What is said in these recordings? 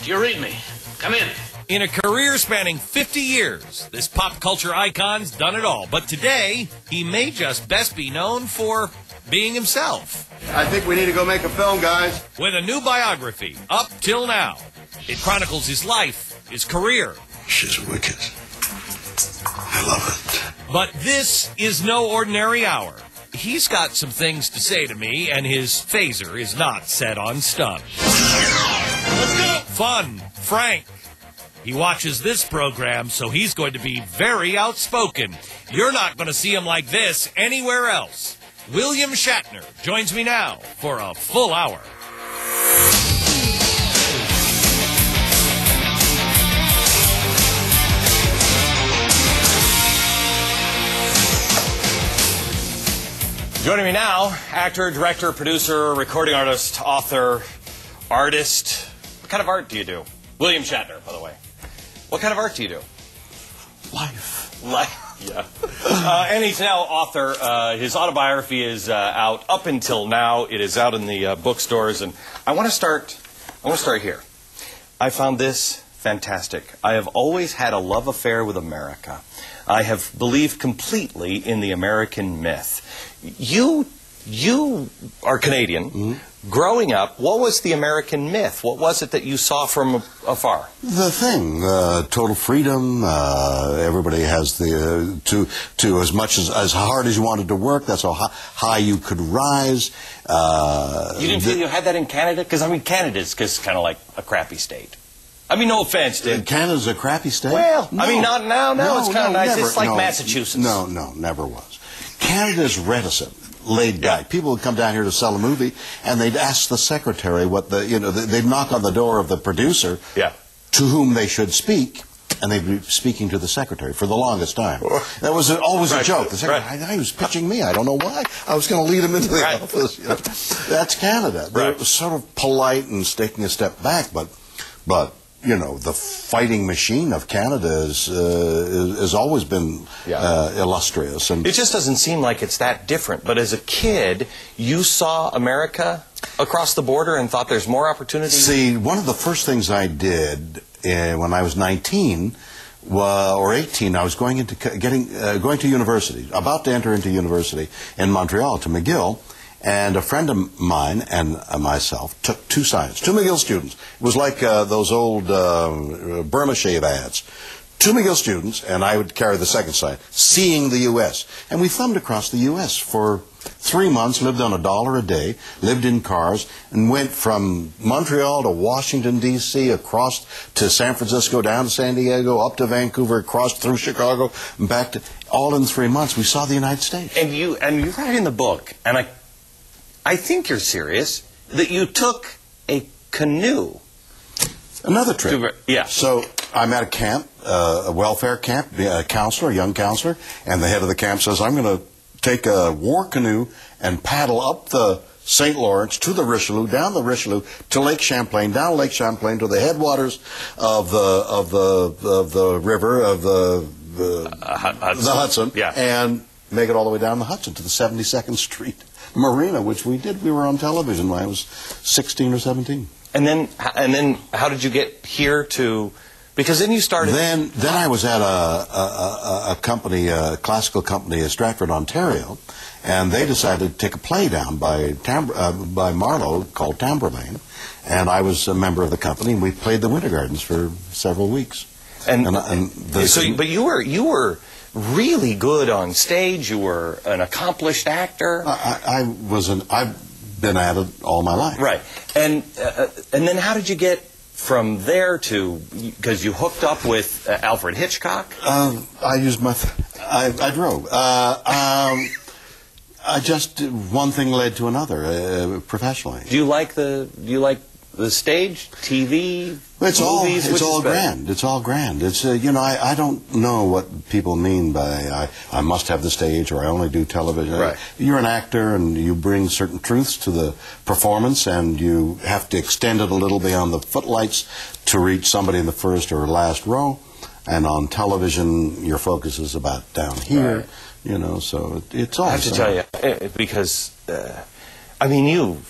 Do you read me? Come in. In a career spanning 50 years, this pop culture icon's done it all. But today, he may just best be known for being himself. I think we need to go make a film, guys. With a new biography, Up Till Now. It chronicles his life, his career. She's wicked. I love it. But this is no ordinary hour. He's got some things to say to me, and his phaser is not set on stun. Let's go! Fun, frank. He watches this program, so he's going to be very outspoken. You're not going to see him like this anywhere else. William Shatner joins me now for a full hour. Joining me now, actor, director, producer, recording artist, author, artist. What kind of art do you do? William Shatner, by the way. What kind of art do you do? Life. Yeah. And he's now author. His autobiography is out up until now. It is out in the bookstores. And I want to start here. I found this fantastic. I have always had a love affair with America. I have believed completely in the American myth. You are Canadian. Mm-hmm. Growing up, what was the American myth? What was it that you saw from afar? The thing, total freedom. Everybody has the to as much as hard as you wanted to work. That's how high you could rise. You didn't feel you had that in Canada? Because I mean, Canada's kind of like a crappy state. I mean, no offense, dude. Canada's a crappy state. Well, no. I mean, not now. No, it's kind of nice. Never, it's like Massachusetts. No, never was. Canada's reticent. Laid back. People would come down here to sell a movie, and they'd ask the secretary what they'd knock on the door of the producer, to whom they should speak, and they'd be speaking to the secretary for the longest time. That was always a joke. The secretary, he was pitching me. I don't know why. I was going to lead him into the office. That's Canada. They're sort of polite and taking a step back, but the fighting machine of Canada has always been illustrious. And it just doesn't seem like it's that different. But as a kid, you saw America across the border and thought there's more opportunity? See, one of the first things I did when I was 19 or 18, I was going to university, about to enter into university in Montreal, to McGill. And a friend of mine and myself took two signs, two McGill students. It was like those old Burma Shave ads. Two McGill students, and I would carry the second sign, seeing the U.S. And we thumbed across the U.S. for 3 months, lived on $1 a day, lived in cars, and went from Montreal to Washington, D.C., across to San Francisco, down to San Diego, up to Vancouver, across through Chicago, and back to, all in 3 months. We saw the United States. And you write in the book, and I think you're serious, that you took a canoe. Another trip. Yeah. So I'm at a camp, a welfare camp, a counselor, a young counselor, and the head of the camp says, I'm going to take a war canoe and paddle up the St. Lawrence to the Richelieu, down the Richelieu to Lake Champlain, down Lake Champlain to the headwaters of the river, of the Hudson, and make it all the way down the Hudson to the 72nd Street Marina, which we did. We were on television when I was 16 or 17. And then how did you get here to? Because then you started. Then I was at a company, a classical company in Stratford, Ontario, and they decided to take a play down by Marlowe called Tamburlaine, and I was a member of the company, and we played the Winter Gardens for several weeks. But you were really good on stage. You were an accomplished actor. I've been at it all my life. Right. And then how did you get from there to, because you hooked up with Alfred Hitchcock? I drove. One thing led to another professionally. Do you like the stage, TV, movies? It's all grand. It's all grand. It's I don't know what people mean by I must have the stage or I only do television. Right. You're an actor and you bring certain truths to the performance, and you have to extend it a little beyond the footlights to reach somebody in the first or last row. And on television, your focus is about down here. Right. So it's all. I have to tell you, because I mean,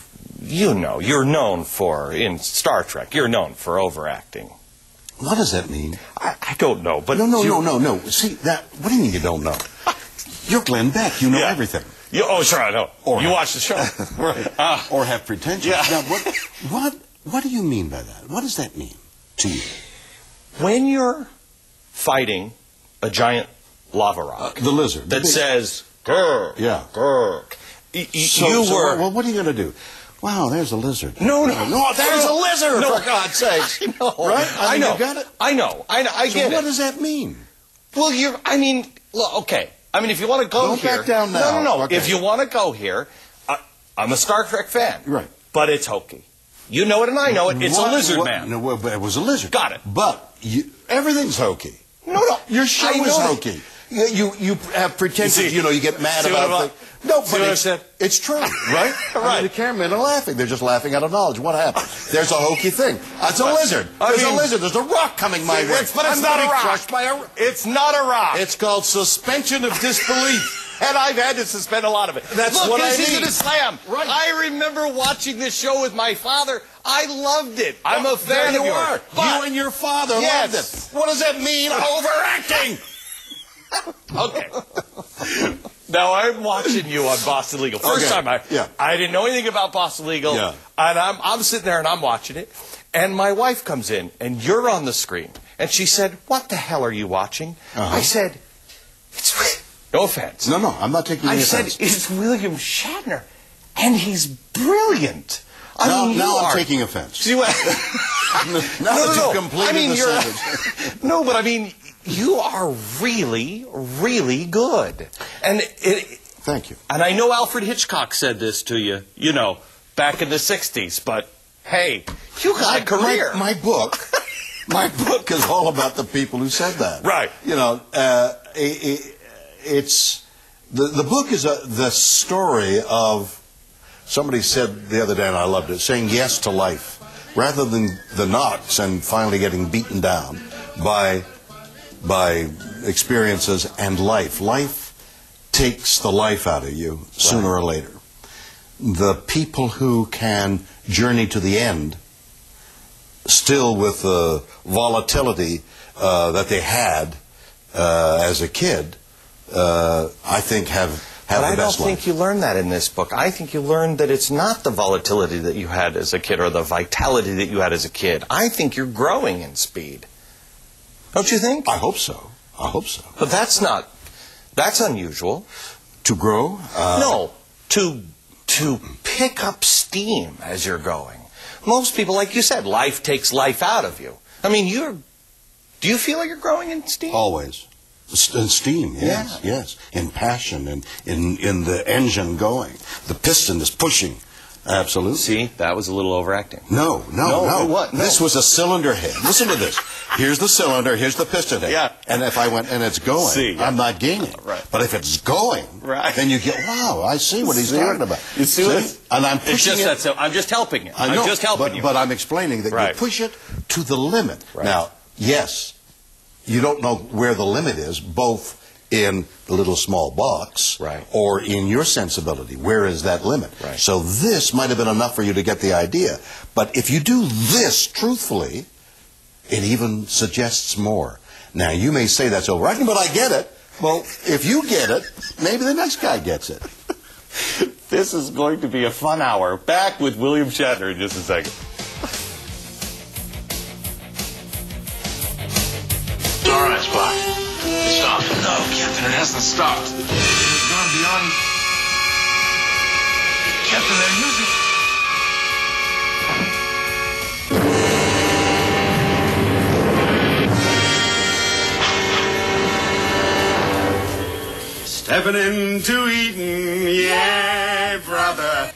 you're known for, in Star Trek, you're known for overacting. What does that mean? I don't know, but... No. See, what do you mean you don't know? You're Glenn Beck. You know everything. Oh, sure, I know. Or you watch the show. Right. Or have pretensions. Yeah. Now, what do you mean by that? What does that mean to you? When you're fighting a giant lava rock... the lizard. That says, grr, yeah. grr. Well, what are you going to do? Wow, there's a lizard. No, there's a lizard, no. for God's sakes. I know. Right? I know. You got it? I know. I get it. So what does that mean? Well, look, okay. I mean, if you want to go Don't here... back down now. No. Okay. If you want to go here, I'm a Star Trek fan. Right. But it's hokey. You know it and I know it. It's a lizard man. No, well, it was a lizard. Got it. But everything's hokey. No. Your show is hokey. You have pretensions, you get mad about things. No, but it's true, right? Right. I mean, the cameramen are laughing. They're just laughing out of knowledge. What happened? There's a hokey thing. It's a lizard. There's a lizard. There's a rock coming my way. But it's not a rock. Crushed by a... It's not a rock. It's called suspension of disbelief. And I've had to suspend a lot of it. That's what I mean. This isn't a slam. Right. I remember watching this show with my father. I loved it. I'm a fan there of you yours. are. But You and your father loved it. What does that mean? Overacting. Okay. Now I'm watching you on Boston Legal. First time I didn't know anything about Boston Legal. Yeah. And I'm sitting there and I'm watching it. And my wife comes in and you're on the screen. And she said, "What the hell are you watching?" I said, no offense. No, I'm not taking any offense. I said, it's William Shatner. And he's brilliant. I'm taking offense. No. You've completed the sentence. No, but I mean, you are really, really good. And Thank you. And I know Alfred Hitchcock said this to you, back in the 60s, but hey, you got a career. My book is all about the people who said that. Right. It's the book is the story of, somebody said the other day, and I loved it, saying yes to life, rather than the knocks and finally getting beaten down by experiences and life. Life takes the life out of you sooner or later. The people who can journey to the end, still with the volatility that they had as a kid, I think have the best life. But I don't think you learned that in this book. I think you learned that it's not the volatility that you had as a kid or the vitality that you had as a kid. I think you're growing in speed. Don't you think? I hope so. But that's unusual. To grow? No, to pick up steam as you're going. Most people, like you said, life takes life out of you. I mean, do you feel like you're growing in steam? Always. In steam, yes. In passion, and in the engine going. The piston is pushing. Absolutely. See, that was a little overacting. No. What? No. This was a cylinder head. Listen to this. Here's the cylinder, here's the piston head. Yeah. And if I went and it's going, I'm not gaining. Right. But if it's going, then you get, wow, I see what he's talking about. You see what? And I'm pushing it. So I'm just helping you. I know, I'm just helping you. But I'm explaining that you push it to the limit. Right. Now, yes, you don't know where the limit is, both in the little small box or in your sensibility. Where is that limit? Right. So this might have been enough for you to get the idea. But if you do this truthfully, it even suggests more. Now, you may say that's overacting, but I get it. Well, if you get it, maybe the next guy gets it. This is going to be a fun hour. Back with William Shatner in just a second. All right, Spock. Stop. No, Captain, it hasn't stopped. It's gone beyond... Captain, they're using... Stepping into Eden, yeah, brother.